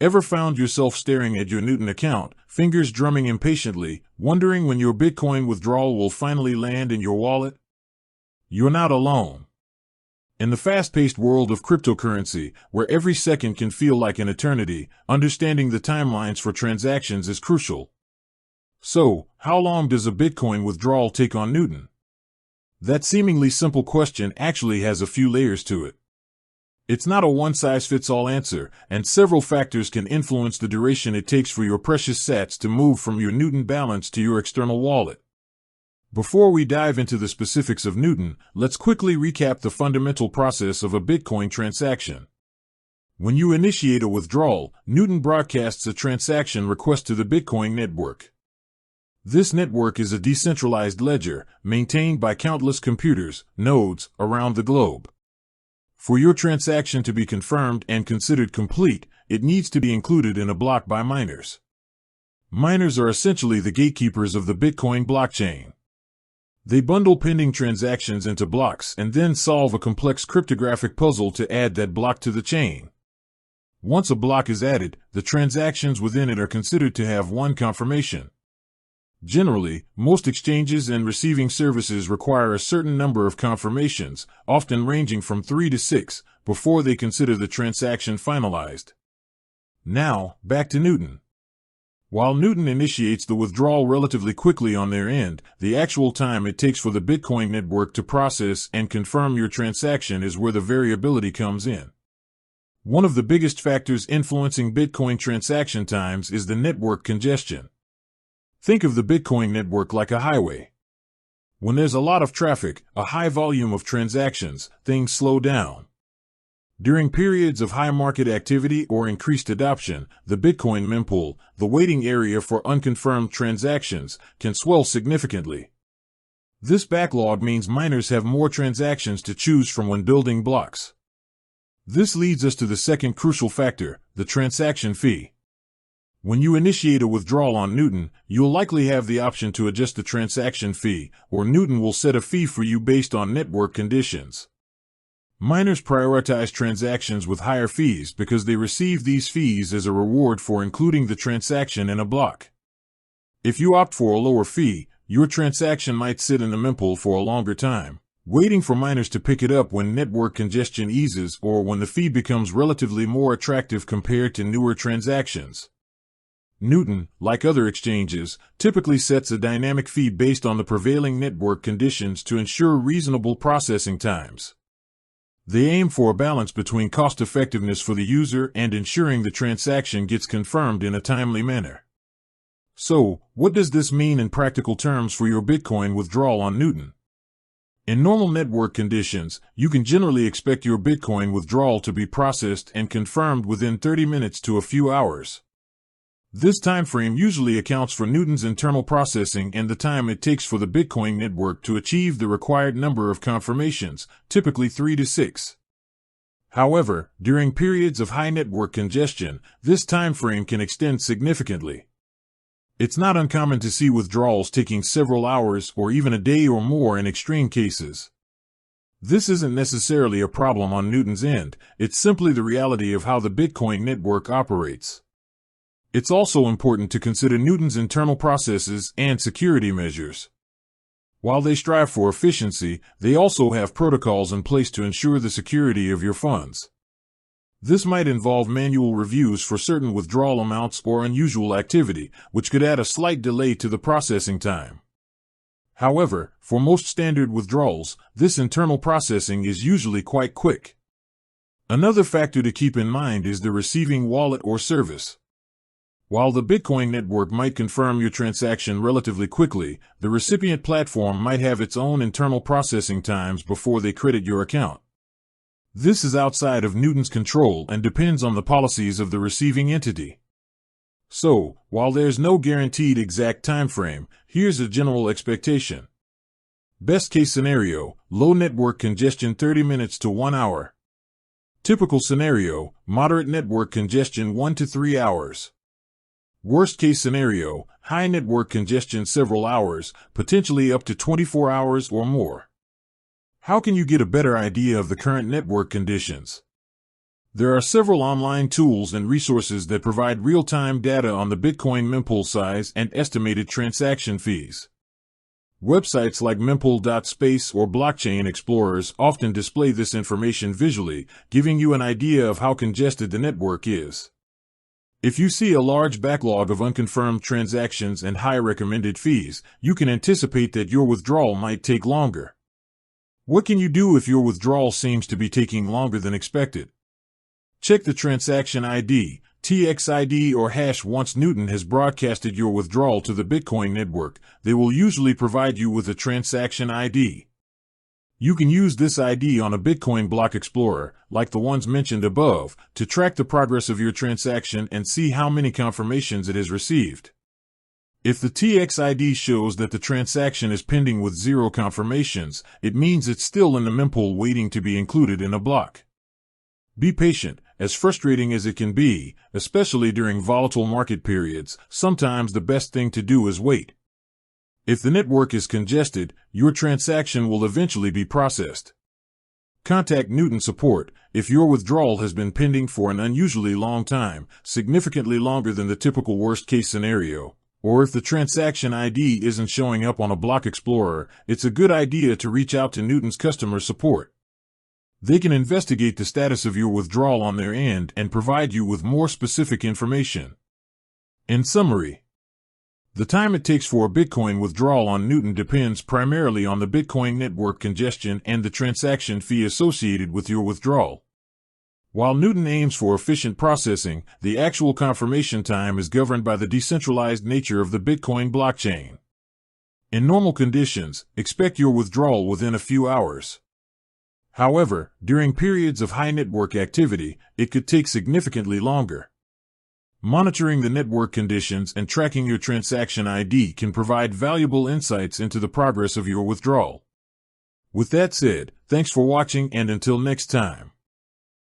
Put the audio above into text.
Ever found yourself staring at your Newton account, fingers drumming impatiently, wondering when your Bitcoin withdrawal will finally land in your wallet? You're not alone. In the fast-paced world of cryptocurrency, where every second can feel like an eternity, understanding the timelines for transactions is crucial. So, how long does a Bitcoin withdrawal take on Newton? That seemingly simple question actually has a few layers to it. It's not a one-size-fits-all answer, and several factors can influence the duration it takes for your precious sats to move from your Newton balance to your external wallet. Before we dive into the specifics of Newton, let's quickly recap the fundamental process of a Bitcoin transaction. When you initiate a withdrawal, Newton broadcasts a transaction request to the Bitcoin network. This network is a decentralized ledger, maintained by countless computers, nodes, around the globe. For your transaction to be confirmed and considered complete, it needs to be included in a block by miners. Miners are essentially the gatekeepers of the Bitcoin blockchain. They bundle pending transactions into blocks and then solve a complex cryptographic puzzle to add that block to the chain. Once a block is added, the transactions within it are considered to have one confirmation. Generally, most exchanges and receiving services require a certain number of confirmations, often ranging from 3 to 6, before they consider the transaction finalized. Now, back to Newton. While Newton initiates the withdrawal relatively quickly on their end, the actual time it takes for the Bitcoin network to process and confirm your transaction is where the variability comes in. One of the biggest factors influencing Bitcoin transaction times is the network congestion. Think of the Bitcoin network like a highway. When there's a lot of traffic, a high volume of transactions, things slow down. During periods of high market activity or increased adoption, the Bitcoin mempool, the waiting area for unconfirmed transactions, can swell significantly. This backlog means miners have more transactions to choose from when building blocks. This leads us to the second crucial factor, the transaction fee. When you initiate a withdrawal on Newton, you'll likely have the option to adjust the transaction fee, or Newton will set a fee for you based on network conditions. Miners prioritize transactions with higher fees because they receive these fees as a reward for including the transaction in a block. If you opt for a lower fee, your transaction might sit in the mempool for a longer time, waiting for miners to pick it up when network congestion eases or when the fee becomes relatively more attractive compared to newer transactions. Newton, like other exchanges, typically sets a dynamic fee based on the prevailing network conditions to ensure reasonable processing times. They aim for a balance between cost-effectiveness for the user and ensuring the transaction gets confirmed in a timely manner. So, what does this mean in practical terms for your Bitcoin withdrawal on Newton? In normal network conditions, you can generally expect your Bitcoin withdrawal to be processed and confirmed within 30 minutes to a few hours. This time frame usually accounts for Newton's internal processing and the time it takes for the Bitcoin network to achieve the required number of confirmations, typically 3 to 6. However, during periods of high network congestion, this time frame can extend significantly. It's not uncommon to see withdrawals taking several hours or even a day or more in extreme cases. This isn't necessarily a problem on Newton's end, it's simply the reality of how the Bitcoin network operates. It's also important to consider Newton's internal processes and security measures. While they strive for efficiency, they also have protocols in place to ensure the security of your funds. This might involve manual reviews for certain withdrawal amounts or unusual activity, which could add a slight delay to the processing time. However, for most standard withdrawals, this internal processing is usually quite quick. Another factor to keep in mind is the receiving wallet or service. While the Bitcoin network might confirm your transaction relatively quickly, the recipient platform might have its own internal processing times before they credit your account. This is outside of Newton's control and depends on the policies of the receiving entity. So, while there's no guaranteed exact time frame, here's a general expectation. Best case scenario, low network congestion 30 minutes to 1 hour. Typical scenario, moderate network congestion 1 to 3 hours. Worst case scenario, high network congestion several hours, potentially up to 24 hours or more. How can you get a better idea of the current network conditions? There are several online tools and resources that provide real-time data on the Bitcoin mempool size and estimated transaction fees. Websites like mempool.space or Blockchain Explorers often display this information visually, giving you an idea of how congested the network is. If you see a large backlog of unconfirmed transactions and high recommended fees, you can anticipate that your withdrawal might take longer. What can you do if your withdrawal seems to be taking longer than expected? Check the transaction ID, TXID or hash. Once Newton has broadcasted your withdrawal to the Bitcoin network, they will usually provide you with a transaction ID. You can use this ID on a Bitcoin block explorer, like the ones mentioned above, to track the progress of your transaction and see how many confirmations it has received. If the TXID shows that the transaction is pending with 0 confirmations, it means it's still in the mempool waiting to be included in a block. Be patient. As frustrating as it can be, especially during volatile market periods, sometimes the best thing to do is wait. If the network is congested, your transaction will eventually be processed. Contact Newton support if your withdrawal has been pending for an unusually long time, significantly longer than the typical worst-case scenario, or if the transaction ID isn't showing up on a block explorer. It's a good idea to reach out to Newton's customer support. They can investigate the status of your withdrawal on their end and provide you with more specific information. In summary, the time it takes for a Bitcoin withdrawal on Newton depends primarily on the Bitcoin network congestion and the transaction fee associated with your withdrawal. While Newton aims for efficient processing, the actual confirmation time is governed by the decentralized nature of the Bitcoin blockchain. In normal conditions, expect your withdrawal within a few hours. However, during periods of high network activity, it could take significantly longer. Monitoring the network conditions and tracking your transaction ID can provide valuable insights into the progress of your withdrawal. With that said, thanks for watching and until next time.